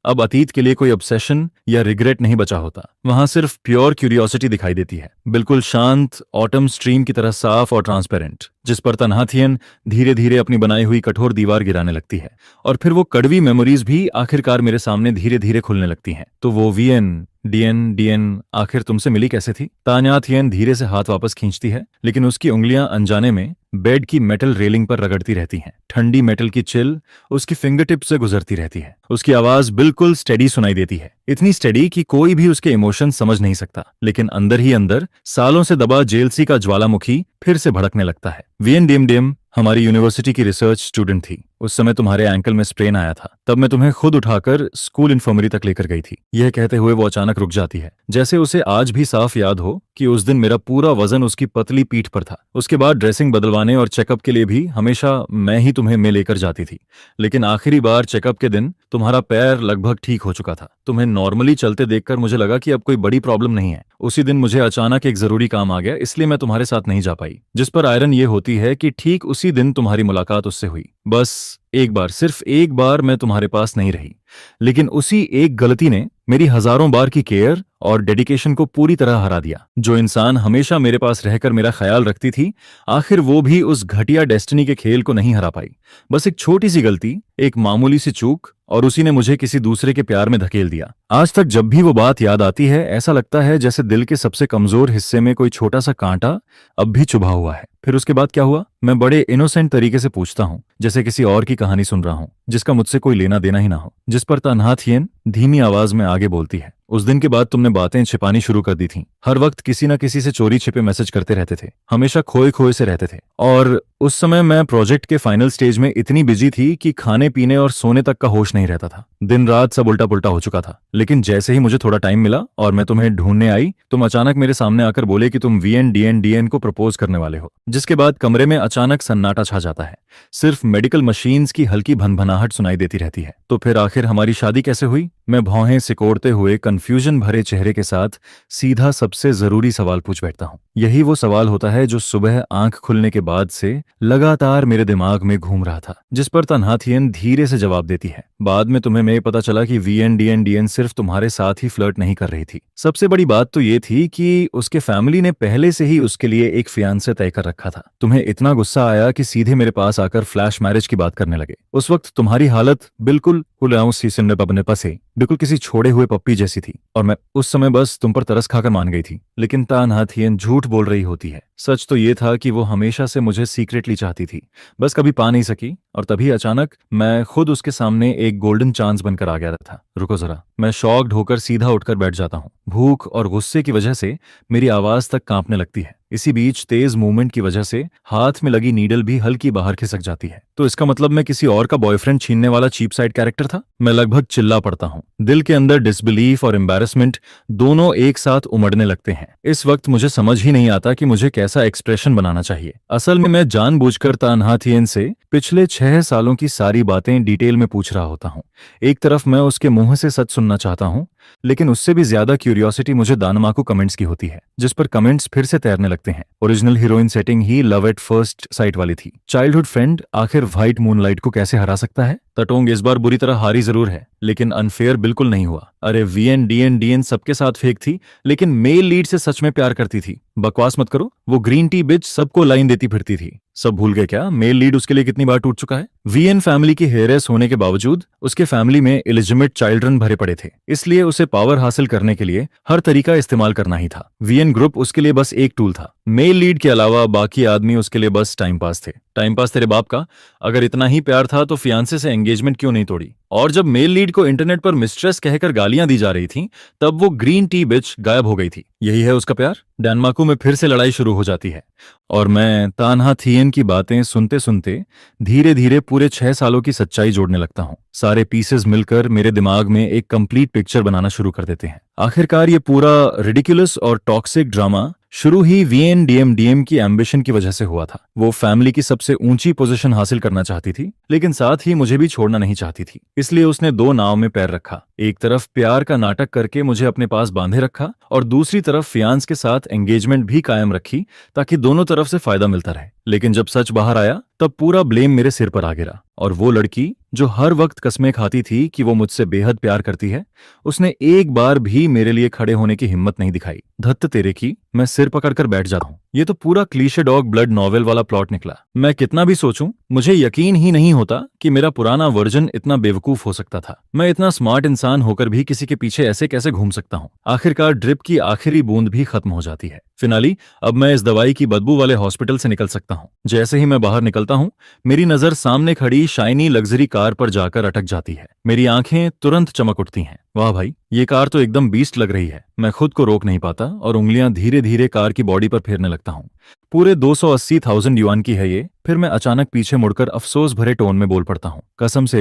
अब अतीत के लिए कोई ऑब्सेशन या रिग्रेट नहीं बचा होता। वहां सिर्फ प्योर क्यूरियोसिटी दिखाई देती है, बिल्कुल शांत ऑटम स्ट्रीम की तरह साफ और ट्रांसपेरेंट, जिस पर तन्हा थियन धीरे धीरे अपनी बनाई हुई कठोर दीवार गिराने लगती है। और फिर वो कड़वी मेमोरीज भी आखिरकार मेरे सामने धीरे धीरे खुलने लगती हैं। तो वो वीएन डीएन आखिर तुमसे मिली कैसे थी? तान्या थियन धीरे से हाथ वापस खींचती है, लेकिन उसकी उंगलियां अनजाने में बेड की मेटल रेलिंग पर रगड़ती रहती हैं। ठंडी मेटल की चिल उसकी फिंगर टिप से गुजरती रहती है। उसकी आवाज बिल्कुल स्टेडी सुनाई देती है, इतनी स्टेडी कि कोई भी उसके इमोशन समझ नहीं सकता। लेकिन अंदर ही अंदर सालों से दबा जेलसी का ज्वालामुखी फिर से भड़कने लगता है। वीएन डीएम हमारी यूनिवर्सिटी की रिसर्च स्टूडेंट थी। उस समय तुम्हारे एंकल में स्प्रेन आया था, तब मैं तुम्हें खुद उठाकर स्कूल इन्फर्मरी तक लेकर गई थी। यह कहते हुए वो अचानक रुक जाती है, जैसे उसे आज भी साफ याद हो कि उस दिन मेरा पूरा वजन उसकी पतली पीठ पर था। उसके बाद ड्रेसिंग बदलवाने और चेकअप के लिए भी हमेशा मैं ही तुम्हें में लेकर जाती थी। लेकिन आखिरी बार चेकअप के दिन तुम्हारा पैर लगभग ठीक हो चुका था। तुम्हें नॉर्मली चलते देखकर मुझे लगा कि अब कोई बड़ी प्रॉब्लम नहीं है। उसी दिन मुझे अचानक एक जरूरी काम आ गया, इसलिए मैं तुम्हारे साथ नहीं जा पाई। जिस पर आयरन ये होती है कि ठीक उसी दिन तुम्हारी मुलाकात उससे हुई। बस एक बार, सिर्फ एक बार मैं तुम्हारे पास नहीं रही, लेकिन उसी एक गलती ने मेरी हजारों बार की केयर और डेडिकेशन को पूरी तरह हरा दिया। जो इंसान हमेशा मेरे पास रहकर मेरा ख्याल रखती थी, आखिर वो भी उस घटिया डेस्टिनी के खेल को नहीं हरा पाई। बस एक छोटी सी गलती, एक मामूली सी चूक, और उसी ने मुझे किसी दूसरे के प्यार में धकेल दिया। आज तक जब भी वो बात याद आती है, ऐसा लगता है जैसे दिल के सबसे कमजोर हिस्से में कोई छोटा सा कांटा अब भी चुभा हुआ है। फिर उसके बाद क्या हुआ? मैं बड़े इनोसेंट तरीके से पूछता हूँ, जैसे किसी और की कहानी सुन रहा हूँ, जिसका मुझसे कोई लेना देना ही ना हो। जिस पर तन्हा थियन धीमी आवाज में आगे बोलती है, उस दिन के बाद तुमने बातें छिपानी शुरू कर दी थीं। हर वक्त किसी न किसी से चोरी छिपे मैसेज करते रहते थे, हमेशा खोए खोए से रहते थे। और उस समय मैं प्रोजेक्ट के फाइनल स्टेज में इतनी बिजी थी कि खाने पीने और सोने तक का होश नहीं रहता था। दिन रात सब उल्टा पुल्टा हो चुका था। लेकिन जैसे ही मुझे थोड़ा टाइम मिला और मैं तुम्हें ढूंढने आई, तुम अचानक मेरे सामने आकर बोले कि तुम वीएन डीएन को प्रपोज करने वाले हो। जिसके बाद कमरे में अचानक सन्नाटा छा जाता है, सिर्फ मेडिकल मशीन्स की हल्की भनभनाहट सुनाई देती रहती है। तो फिर आखिर हमारी शादी कैसे हुई? मैं भौहें सिकोड़ते हुए कंफ्यूजन भरे चेहरे के साथ सीधा सबसे जरूरी सवाल पूछ बैठता हूँ। यही वो सवाल होता है जो सुबह आंख खुलने के बाद से लगातार मेरे दिमाग में घूम रहा था, जिस पर तन्हा थियन धीरे से जवाब देती है। बाद में तुम्हें मैं पता चला कि वीएन डीएन सिर्फ तुम्हारे साथ ही फ्लर्ट नहीं कर रही थी। सबसे बड़ी बात तो ये थी कि उसके फैमिली ने पहले से ही उसके लिए एक फियांसे तय कर रखा था। तुम्हें इतना गुस्सा आया कि सीधे मेरे पास आकर फ्लैश मैरिज की बात करने लगे। उस वक्त तुम्हारी हालत बिल्कुल बिल्कुल किसी छोड़े हुए पप्पी जैसी थी, और मैं उस समय बस तुम पर तरस खाकर मान गई थी। लेकिन तन्हा थियन झूठ बोल रही होती है। सच तो ये था कि वो हमेशा से मुझे सीक्रेटली चाहती थी, बस कभी पा नहीं सकी। और तभी अचानक मैं खुद उसके सामने एक गोल्डन चांस बनकर आ गया था। रुको जरा, मैं शॉक्ड होकर सीधा उठकर बैठ जाता हूँ। भूख और गुस्से की वजह से मेरी आवाज तक कांपने लगती है। इसी बीच तेज मूवमेंट की वजह से हाथ में लगी नीडल भी हल्की बाहर खिसक जाती है। तो इसका मतलब मैं किसी और का बॉयफ्रेंड छीनने वाला चीप साइड कैरेक्टर था? मैं लगभग चिल्ला पड़ता हूँ। दिल के अंदर डिसबिलीफ और एम्बैरेसमेंट दोनों एक साथ उमड़ने लगते हैं। इस वक्त मुझे समझ ही नहीं आता कि मुझे कैसा एक्सप्रेशन बनाना चाहिए। असल में मैं जानबूझकर तन्हा थियन से पिछले 6 सालों की सारी बातें डिटेल में पूछ रहा होता हूँ। एक तरफ मैं उसके मुंह से सच सुनना चाहता हूँ, लेकिन उससे भी ज्यादा क्यूरियोसिटी मुझे दानमाकू कमेंट्स की होती है, जिस पर कमेंट्स फिर से तैरने लगते हैं। Original heroine setting he love at first sight वाली थी। चाइल्डहुड फ्रेंड आखिर व्हाइट मूनलाइट को कैसे हरा सकता है? तटोंग इस बार बुरी तरह हारी जरूर है, लेकिन अनफेयर बिल्कुल नहीं हुआ। अरे वीएन डीएन सबके साथ फेक थी, लेकिन मेल लीड से सच में प्यार करती थी। बकवास मत करो। वो ग्रीन टी बिच सबको लाइन देती फिरती थी। सब भूल गए क्या मेल लीड उसके लिए कितनी बार टूट चुका है? वीएन फैमिली की हेयरलेस होने के बावजूद उसके फैमिली में इलिजिमेट चिल्ड्रन भरे पड़े थे, इसलिए उसे पावर हासिल करने के लिए हर तरीका इस्तेमाल करना ही था। वीएन ग्रुप उसके लिए बस एक टूल था। मेल लीड के अलावा बाकी आदमी उसके लिए बस टाइम पास थे। टाइम पास तेरे बाप का। अगर इतना ही प्यार था तो फियांसे से एंगेजमेंट क्यों नहीं तोड़ी? और जब मेल लीड को इंटरनेट पर मिस्ट्रेस कहकर गालियां दी जा रही थीं, तब वो ग्रीन टी बिच गायब हो गई थी। यही है उसका प्यार। डेनमार्को में फिर से लड़ाई शुरू हो जाती है और मैं तान्हा थियन की बातें सुनते सुनते धीरे धीरे पूरे 6 सालों की सच्चाई जोड़ने लगता हूँ। सारे पीसेस मिलकर मेरे दिमाग में एक कंप्लीट पिक्चर बनाना शुरू कर देते हैं। आखिरकार ये पूरा रिडिकुलस और टॉक्सिक ड्रामा शुरू ही वीएनडीएम की एम्बिशन की वजह से हुआ था। वो फैमिली की सबसे ऊंची पोजीशन हासिल करना चाहती थी, लेकिन साथ ही मुझे भी छोड़ना नहीं चाहती थी। इसलिए उसने दो नाव में पैर रखा। एक तरफ प्यार का नाटक करके मुझे अपने पास बांधे रखा और दूसरी तरफ फियांस के साथ एंगेजमेंट भी कायम रखी, ताकि दोनों तरफ से फायदा मिलता रहे। लेकिन जब सच बाहर आया तब पूरा ब्लेम मेरे सिर पर आ गिरा। और वो लड़की जो हर वक्त कस्में खाती थी कि वो मुझसे बेहद प्यार करती है, उसने एक बार भी मेरे लिए खड़े होने की हिम्मत नहीं दिखाई। धत्त तेरे की, मैं सिर पकड़कर बैठ जाता हूँ। ये तो पूरा क्लीशे डॉग ब्लड नॉवेल वाला प्लॉट निकला। मैं कितना भी सोचूं, मुझे यकीन ही नहीं होता कि मेरा पुराना वर्जन इतना बेवकूफ हो सकता था। मैं इतना स्मार्ट इंसान होकर भी किसी के पीछे ऐसे कैसे घूम सकता हूँ? आखिरकार ड्रिप की आखिरी बूंद भी खत्म हो जाती है। फिनाली, अब मैं इस दवाई की बदबू वाले हॉस्पिटल से निकल सकता हूँ। जैसे ही मैं बाहर निकलता हूँ, मेरी नजर सामने खड़ी शाइनी लग्जरी कार पर जाकर अटक जाती है। मेरी आंखें तुरंत चमक उठती हैं। वाह भाई, ये कार तो एकदम बीस्ट लग रही है। मैं खुद को रोक नहीं पाता और उंगलियां धीरे धीरे कार की बॉडी पर फेरने लगता हूँ। पूरे 280,000 युआन की है ये। फिर मैं अचानक पीछे मुड़कर अफसोस भरे टोन में बोल पड़ता हूँ, कसम से